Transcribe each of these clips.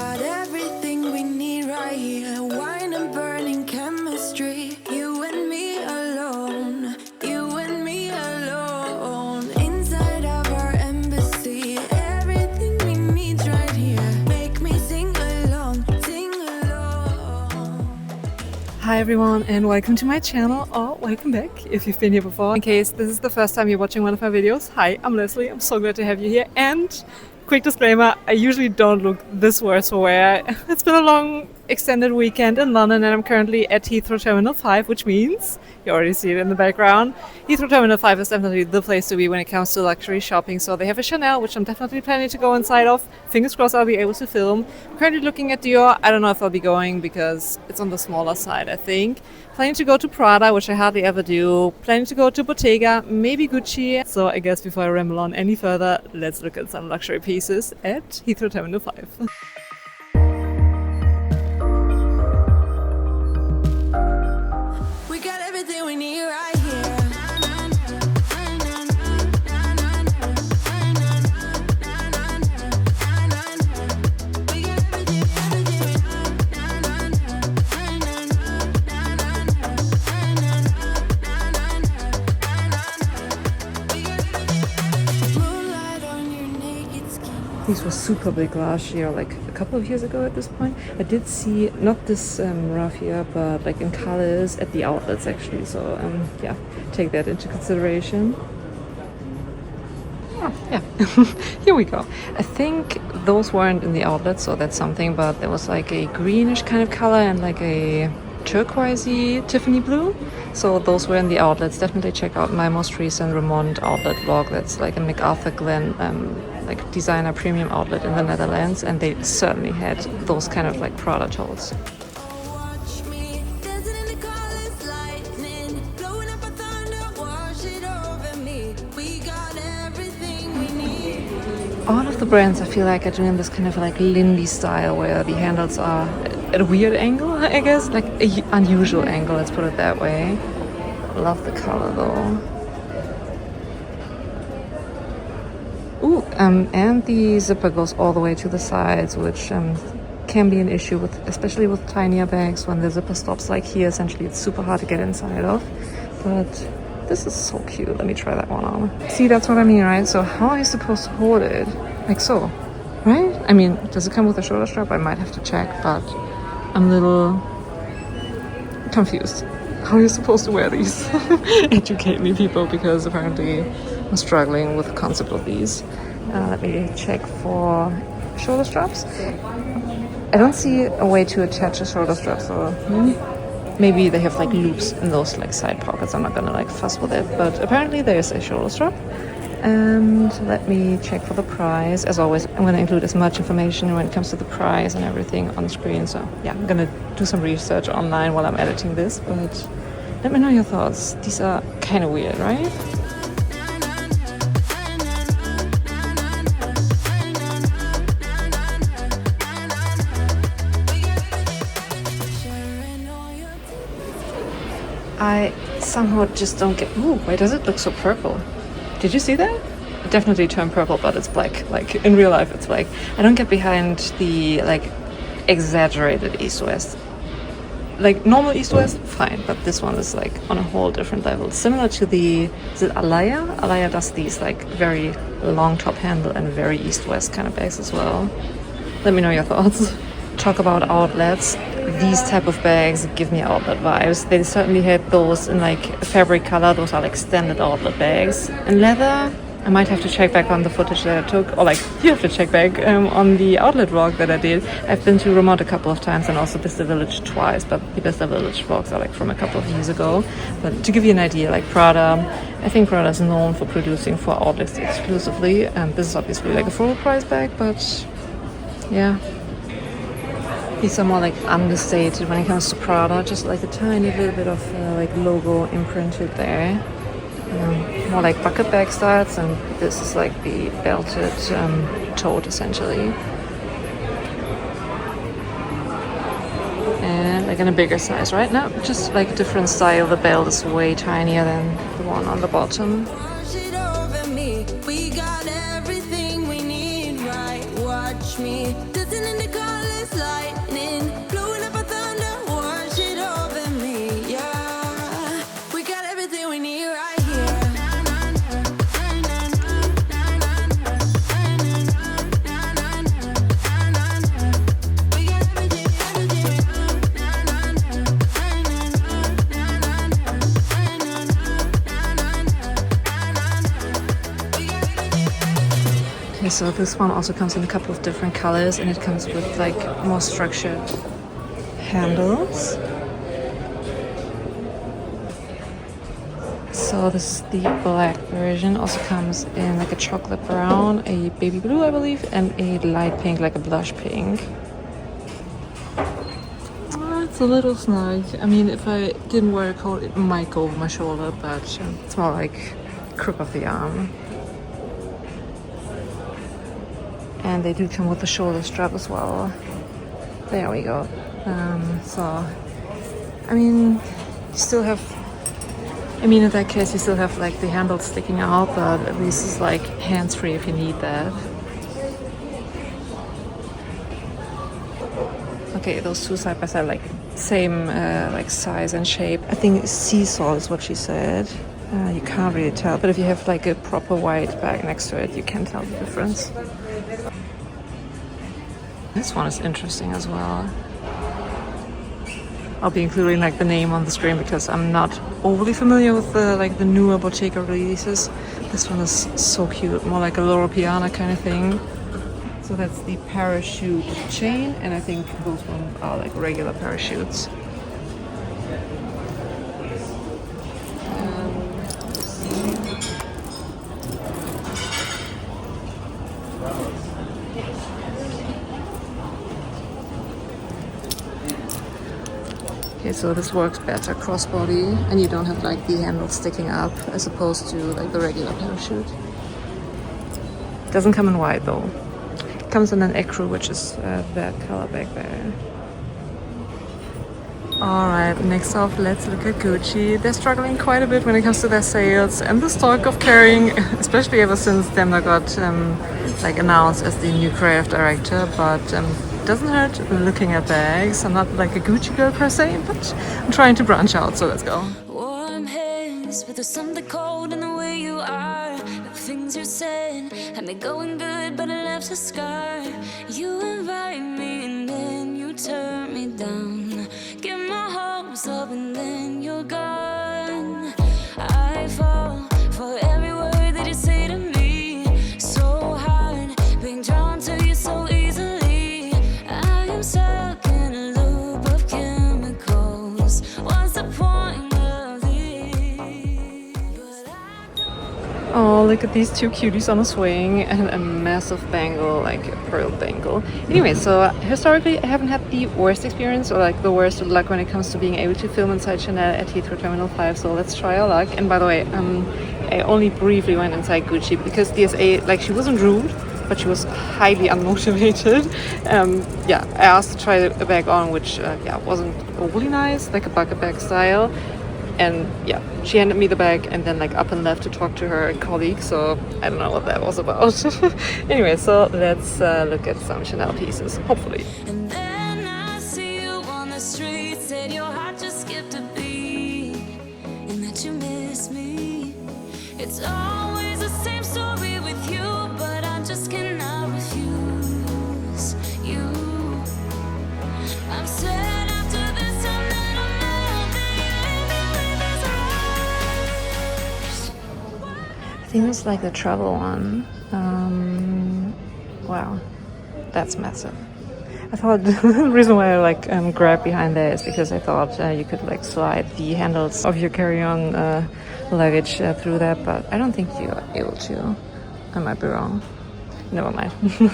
got everything we need right here. Wine and burning chemistry. You and me alone. You and me alone. Inside of our embassy. Everything we need right here. Make me sing along. Sing along. Hi everyone and welcome to my channel, or welcome back if you've been here before. In case this is the first time you're watching one of my videos, hi, I'm Leslie. I'm so glad to have you here. And quick disclaimer, I usually don't look this worse for wear. It's been a long extended weekend in London and I'm currently at Heathrow Terminal 5, which means, you already see it in the background, Heathrow Terminal 5 is definitely the place to be when it comes to luxury shopping. So they have a Chanel, which I'm definitely planning to go inside of. Fingers crossed I'll be able to film. I'm currently looking at Dior. I don't know if I'll be going because it's on the smaller side, I think. Planning to go to Prada, which I hardly ever do. Planning to go to Bottega, maybe Gucci. So I guess before I ramble on any further, let's look at some luxury pieces at Heathrow Terminal 5. We got everything we need right here. These were super big last year, like a couple of years ago at this point. I did see, not this raffia, but like in colors at the outlets actually. So yeah, take that into consideration. Oh, yeah, here we go. I think those weren't in the outlets, so that's something, but there was like a greenish kind of color and like a turquoisey Tiffany blue. So those were in the outlets. Definitely check out my most recent Remond outlet vlog. That's like a MacArthur Glen like designer premium outlet in the Netherlands, and they certainly had those kind of like Prada totes. All of the brands I feel like are doing this kind of like Lindy style where the handles are at a weird angle, I guess, like an unusual angle, let's put it that way. Love the color though. Ooh, and the zipper goes all the way to the sides, which can be an issue with, especially with tinier bags. When the zipper stops like here, essentially it's super hard to get inside of. But this is so cute. Let me try that one on. See, that's what I mean, right? So how are you supposed to hold it? Like so, right? I mean, does it come with a shoulder strap? I might have to check, but I'm a little confused. How are you supposed to wear these? Educate me, people, because apparently I'm struggling with the concept of these. Let me check for shoulder straps. I don't see a way to attach a shoulder strap, so maybe they have like loops in those like side pockets. I'm not gonna like fuss with it, but apparently there is a shoulder strap. And let me check for the price. As always, I'm going to include as much information when it comes to the price and everything on screen. So yeah, I'm going to do some research online while I'm editing this, but let me know your thoughts. These are kind of weird, right? I somehow just don't get... Ooh, why does it look so purple? Did you see that? It definitely turned purple, but it's black. Like in real life, it's black. I don't get behind the like exaggerated east-west. Like normal east-west, fine, but this one is like on a whole different level. Similar to the, is it Alaya? Alaya does these like very long top handle and very east-west kind of bags as well. Let me know your thoughts. Talk about outlets. These type of bags give me outlet vibes. They certainly had those in like fabric color. Those are like standard outlet bags. In leather, I might have to check back on the footage that I took, or like you have to check back on the outlet vlog that I did. I've been to Remond a couple of times and also Bicester Village twice, but the Bicester Village vlogs are like from a couple of years ago. But to give you an idea, like Prada, I think Prada is known for producing for outlets exclusively, and this is obviously like a full price bag, but yeah. These are more like understated when it comes to Prada, just like a tiny little bit of like logo imprinted there. More like bucket bag styles, and this is like the belted tote essentially. And like in a bigger size, right? No, just like a different style. The belt is way tinier than the one on the bottom. We got everything we need, right? Watch me dancing in the color. Okay, so this one also comes in a couple of different colors, and it comes with like more structured handles. So this is the black version. Also comes in like a chocolate brown, a baby blue, I believe, and a light pink, like a blush pink. It's a little snug. I mean, if I didn't wear a coat, it might go over my shoulder, but it's more like crook of the arm. And they do come with the shoulder strap as well. There we go. So, I mean, you still have, in that case, you still have like the handle sticking out, but at least it's like hands-free if you need that. Okay, those two side by side, like same like size and shape. I think seesaw is what she said. You can't really tell, but if you have like a proper white bag next to it, you can tell the difference. This one is interesting as well. I'll be including like the name on the screen because I'm not overly familiar with the newer Bottega releases. This one is so cute, more like a Loro Piana kind of thing. So that's the parachute chain, and I think both of them are like regular parachutes. Okay, so this works better crossbody, and you don't have like the handle sticking up as opposed to like the regular parachute. Doesn't come in white though. It comes in an ecru, which is that color back there. Alright, next off, let's look at Gucci. They're struggling quite a bit when it comes to their sales and the stock of carrying, especially ever since Demna got like announced as the new creative director, but doesn't hurt looking at bags. I'm not like a Gucci girl per se, but I'm trying to branch out, so let's go. Warm hands, but there's something cold in the way you are. The things you said had me going good, but it left a scar. You invite me and then you turn me down. Get my hopes up and then you're gone. I fall for every word that you say to me. So hard, being drawn to you so easily. I am stuck in a loop of chemicals. What's the point of this? Oh, look at these two cuties on a swing and a massive bangle, like a pearl bangle. Anyway, so historically I haven't had the worst experience or like the worst luck when it comes to being able to film inside Chanel at Heathrow Terminal 5, so let's try our luck. And by the way, I only briefly went inside Gucci because DSA, like, she wasn't rude, but she was highly unmotivated. Yeah, I asked to try a bag on, which wasn't overly nice, like a bucket bag style. And yeah, she handed me the bag and then like up and left to talk to her colleague, so I don't know what that was about. Anyway, so let's look at some Chanel pieces, hopefully. And then I see you on the street, said your heart just skipped a beat, and that you miss me. It's always the same story with you, but I just cannot refuse you. I'm sad after this time that I'm out there. I think it's like the travel one. Wow, that's massive. I thought the reason why I like grabbed behind there is because I thought you could like slide the handles of your carry-on luggage through that, but I don't think you're able to. I might be wrong. Never mind.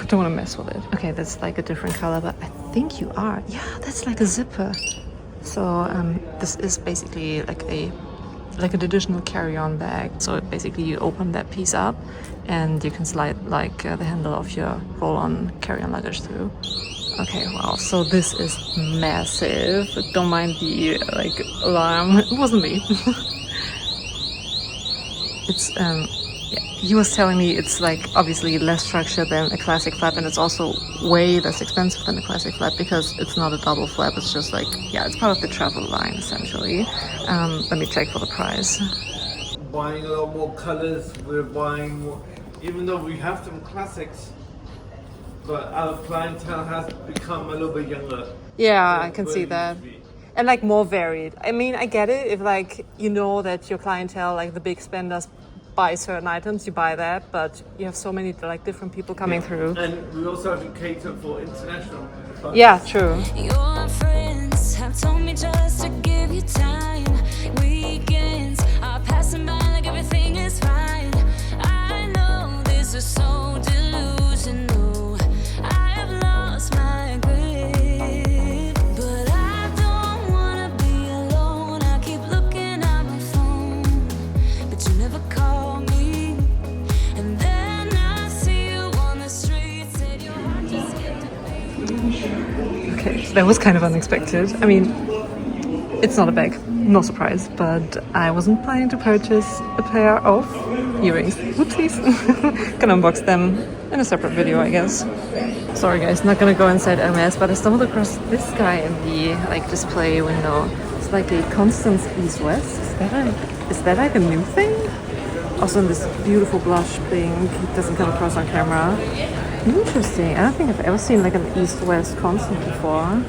Don't want to mess with it. Okay, that's like a different color, but I think you are. Yeah, that's like a zipper. So this is basically like a traditional carry-on bag. So basically you open that piece up and you can slide like the handle of your roll-on carry-on luggage through. Okay, wow, so this is massive. Don't mind the like alarm. It wasn't me. It's he was telling me it's like obviously less structured than a classic flap, and it's also way less expensive than a classic flap because it's not a double flap. It's just like, yeah, it's part of the travel line essentially. Let me check for the price. Buying a lot more colors, we're buying more, even though we have some classics, but our clientele has become a little bit younger. Yeah, I can see that. And like more varied. I mean, I get it if like you know that your clientele, like the big spenders, buy certain items, you buy that, but you have so many like different people coming through. And we also have to cater for international. Yeah, true. Your friends have told me just to give you time. Weekends are passing by like everything is fine. I know this is so delusional. I have lost my grip, but I don't wanna be alone. I keep looking at my phone, but you never call me. And then I see you on the street, said you're just Okay, so that was kind of unexpected. I mean, it's not a bag, no surprise, but I wasn't planning to purchase a pair of earrings. Whoopsies. Gonna unbox them in a separate video, I guess. Sorry guys, not gonna go inside Hermès, but I stumbled across this guy in the like display window. It's like a Constance East-West. Is that like a new thing? Also in this beautiful blush pink. It doesn't come across on camera. Interesting. I don't think I've ever seen like an East-West Constance before.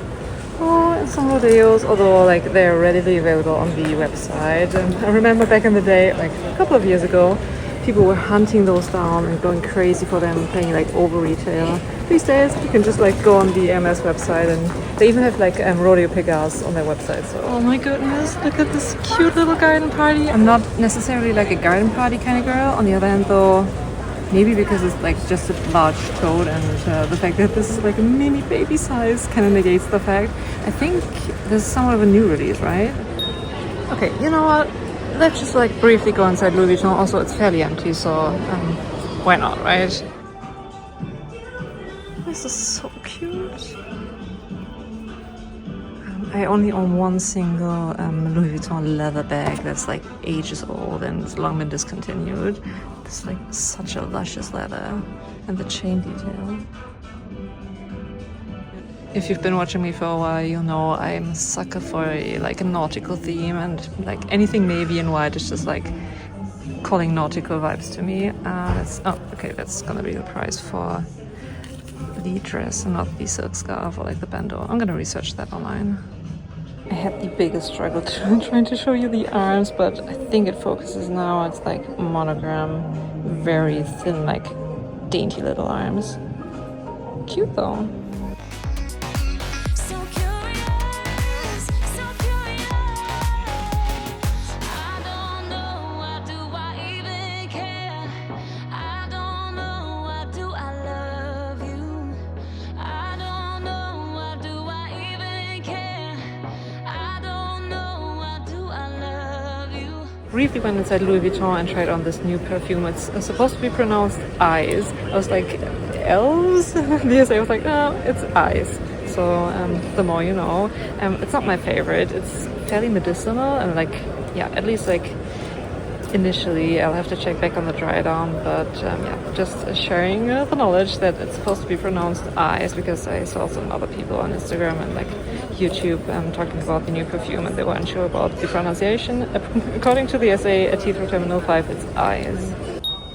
Oh, and some rodeos, although like they're readily available on the website. And I remember back in the day, like a couple of years ago, people were hunting those down and going crazy for them, paying like over retail. These days, you can just like go on the MS website, and they even have like rodeo pickers on their website. So, oh my goodness, look at this cute little garden party. I'm not necessarily like a garden party kind of girl. On the other hand, though, maybe because it's like just a large coat, and the fact that this is like a mini baby size kind of negates the fact. I think this is somewhat of a new release, right? Okay, you know what? Let's just like briefly go inside Louis Vuitton. Also, it's fairly empty, so why not, right? This is so cute. I only own one single Louis Vuitton leather bag that's like ages old and it's long been discontinued. It's like such a luscious leather, and the chain detail. If you've been watching me for a while, you'll know I'm a sucker for a nautical theme, and like anything navy and white is just like calling nautical vibes to me. That's gonna be the price for the dress and not the silk scarf or like the bandeau. I'm gonna research that online. I had the biggest struggle trying to show you the arms, but I think it focuses now. It's like monogram, very thin, like dainty little arms. Cute though. Briefly went inside Louis Vuitton and tried on this new perfume. It's supposed to be pronounced eyes. I was like, elves? The SA was like, no, it's eyes. So the more you know. It's not my favorite. It's fairly medicinal and like, yeah, at least like initially. I'll have to check back on the dry down, but yeah, just sharing the knowledge that it's supposed to be pronounced eyes, because I saw some other people on Instagram and like YouTube talking about the new perfume and they were unsure about the pronunciation. According to the SA at Heathrow Terminal 5, it's eyes.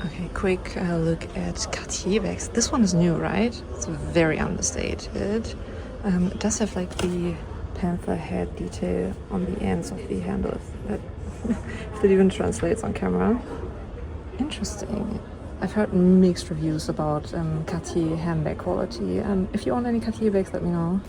Okay, quick look at Cartier bags. This one is new, right? It's very understated. It does have like the panther head detail on the ends of the handles. If it even translates on camera. Interesting. I've heard mixed reviews about Cartier handbag quality. If you own any Cartier bags, let me know.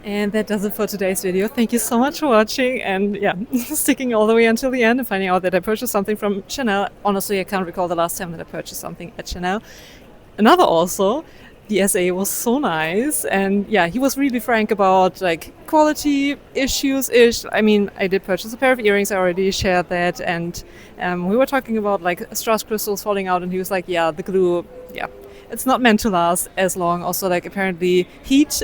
And that does it for today's video. Thank you so much for watching and yeah, sticking all the way until the end and finding out that I purchased something from Chanel. Honestly, I can't recall the last time that I purchased something at Chanel. Another also, the SA was so nice, and yeah, he was really frank about like quality issues-ish. I mean, I did purchase a pair of earrings, I already shared that, and we were talking about like strass crystals falling out, and he was like, yeah, the glue, yeah, it's not meant to last as long. Also, like apparently heat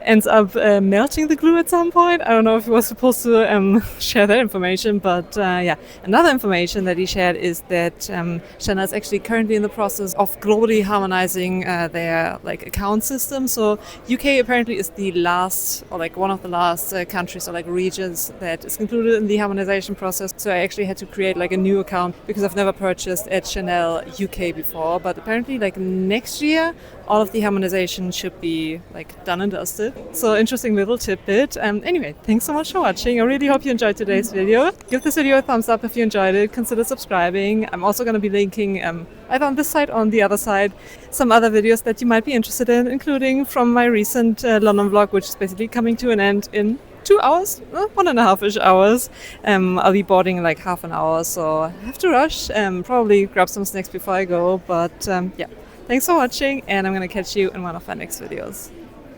ends up melting the glue at some point. I don't know if he was supposed to share that information, but yeah. Another information that he shared is that Chanel is actually currently in the process of globally harmonizing their like account system. So UK apparently is the last, or like one of the last countries or like regions that is included in the harmonization process. So I actually had to create like a new account because I've never purchased at Chanel UK before, but apparently like next year all of the harmonization should be like done and adjusted. So interesting little tidbit. Anyway, thanks so much for watching. I really hope you enjoyed today's video. Give this video a thumbs up if you enjoyed it. Consider subscribing. I'm also going to be linking either on this side or on the other side some other videos that you might be interested in, including from my recent London vlog, which is basically coming to an end in 2 hours, 1.5-ish hours. I'll be boarding in like half an hour, so I have to rush. Probably grab some snacks before I go, but yeah. Thanks for watching, and I'm gonna catch you in one of my next videos.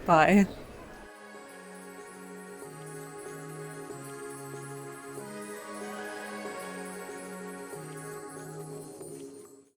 Bye.